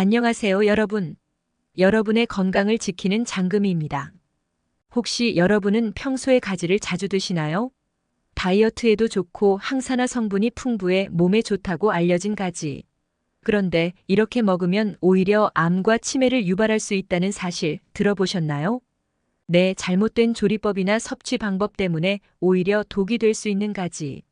안녕하세요, 여러분. 여러분의 건강을 지키는 장금이입니다. 혹시 여러분은 평소에 가지를 자주 드시나요? 다이어트에도 좋고 항산화 성분이 풍부해 몸에 좋다고 알려진 가지. 그런데 이렇게 먹으면 오히려 암과 치매를 유발할 수 있다는 사실 들어보셨나요? 네, 잘못된 조리법이나 섭취 방법 때문에 오히려 독이 될 수 있는 가지.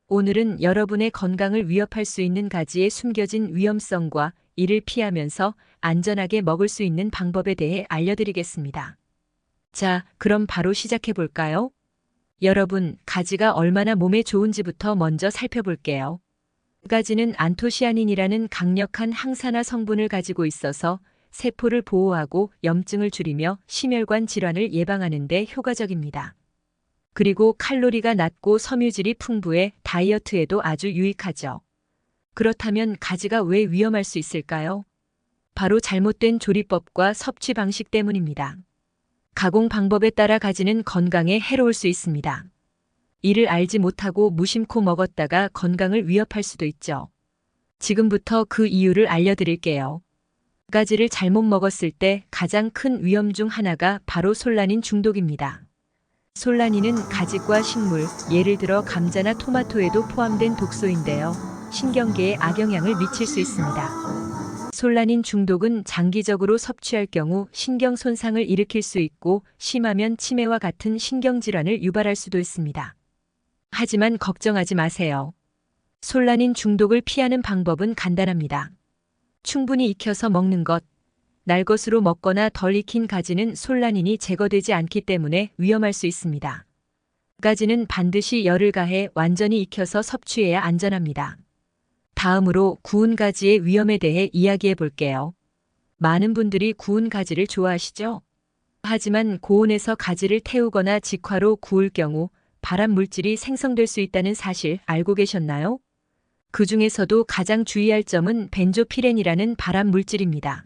오늘은 여러분의 건강을 위협할 수 있는 가지의 숨겨진 위험성과 이를 피하면서 안전하게 먹을 수 있는 방법에 대해 알려드리겠습니다. 자, 그럼 바로 시작해 볼까요? 여러분, 가지가 얼마나 몸에 좋은지부터 먼저 살펴볼게요. 가지는 안토시아닌이라는 강력한 항산화 성분을 가지고 있어서 세포를 보호하고 염증을 줄이며 심혈관 질환을 예방하는 데 효과적입니다. 그리고 칼로리가 낮고 섬유질이 풍부해 다이어트에도 아주 유익하죠. 그렇다면 가지가 왜 위험할 수 있을까요? 바로 잘못된 조리법과 섭취 방식 때문입니다. 가공 방법에 따라 가지는 건강에 해로울 수 있습니다. 이를 알지 못하고 무심코 먹었다가 건강을 위협할 수도 있죠. 지금부터 그 이유를 알려드릴게요. 가지를 잘못 먹었을 때 가장 큰 위험 중 하나가 바로 솔라닌 중독입니다. 솔라닌은 가지과 식물, 예를 들어 감자나 토마토에도 포함된 독소인데요. 신경계에 악영향을 미칠 수 있습니다. 솔라닌 중독은 장기적으로 섭취할 경우 신경 손상을 일으킬 수 있고 심하면 치매와 같은 신경질환을 유발할 수도 있습니다. 하지만 걱정하지 마세요. 솔라닌 중독을 피하는 방법은 간단합니다. 충분히 익혀서 먹는 것. 날것으로 먹거나 덜 익힌 가지는 솔라닌이 제거되지 않기 때문에 위험할 수 있습니다. 가지는 반드시 열을 가해 완전히 익혀서 섭취해야 안전합니다. 다음으로 구운 가지의 위험에 대해 이야기해 볼게요. 많은 분들이 구운 가지를 좋아하시죠? 하지만 고온에서 가지를 태우거나 직화로 구울 경우 발암 물질이 생성될 수 있다는 사실 알고 계셨나요? 그 중에서도 가장 주의할 점은 벤조피렌이라는 발암 물질입니다.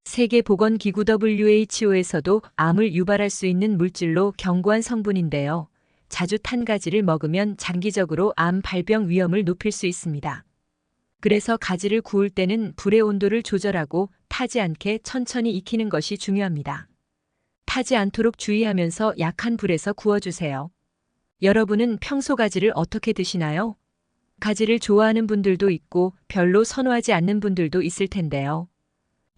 세계보건기구 WHO에서도 암을 유발할 수 있는 물질로 경고한 성분인데요. 자주 탄 가지를 먹으면 장기적으로 암 발병 위험을 높일 수 있습니다. 그래서 가지를 구울 때는 불의 온도를 조절하고 타지 않게 천천히 익히는 것이 중요합니다. 타지 않도록 주의하면서 약한 불에서 구워주세요. 여러분은 평소 가지를 어떻게 드시나요? 가지를 좋아하는 분들도 있고 별로 선호하지 않는 분들도 있을 텐데요.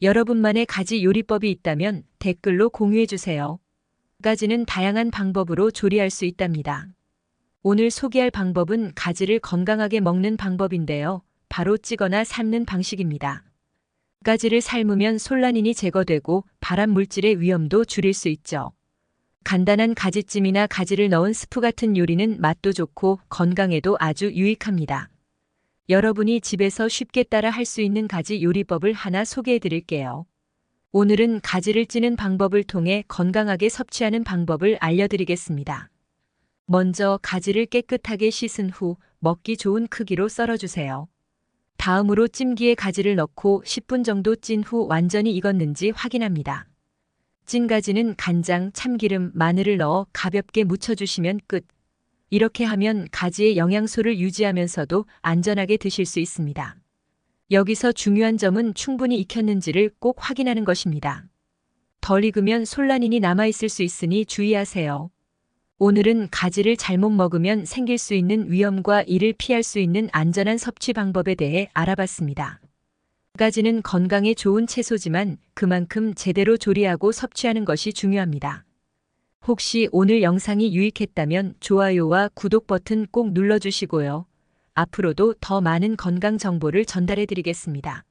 여러분만의 가지 요리법이 있다면 댓글로 공유해주세요. 가지는 다양한 방법으로 조리할 수 있답니다. 오늘 소개할 방법은 가지를 건강하게 먹는 방법인데요. 바로 찌거나 삶는 방식입니다. 가지를 삶으면 솔라닌이 제거되고 발암 물질의 위험도 줄일 수 있죠. 간단한 가지찜이나 가지를 넣은 스프 같은 요리는 맛도 좋고 건강에도 아주 유익합니다. 여러분이 집에서 쉽게 따라 할 수 있는 가지 요리법을 하나 소개해 드릴게요. 오늘은 가지를 찌는 방법을 통해 건강하게 섭취하는 방법을 알려드리겠습니다. 먼저 가지를 깨끗하게 씻은 후 먹기 좋은 크기로 썰어주세요. 다음으로 찜기에 가지를 넣고 10분 정도 찐 후 완전히 익었는지 확인합니다. 찐 가지는 간장, 참기름, 마늘을 넣어 가볍게 무쳐주시면 끝. 이렇게 하면 가지의 영양소를 유지하면서도 안전하게 드실 수 있습니다. 여기서 중요한 점은 충분히 익혔는지를 꼭 확인하는 것입니다. 덜 익으면 솔라닌이 남아있을 수 있으니 주의하세요. 오늘은 가지를 잘못 먹으면 생길 수 있는 위험과 이를 피할 수 있는 안전한 섭취 방법에 대해 알아봤습니다. 가지는 건강에 좋은 채소지만 그만큼 제대로 조리하고 섭취하는 것이 중요합니다. 혹시 오늘 영상이 유익했다면 좋아요와 구독 버튼 꼭 눌러주시고요. 앞으로도 더 많은 건강 정보를 전달해 드리겠습니다.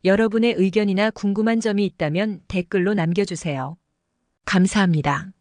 여러분의 의견이나 궁금한 점이 있다면 댓글로 남겨주세요. 감사합니다.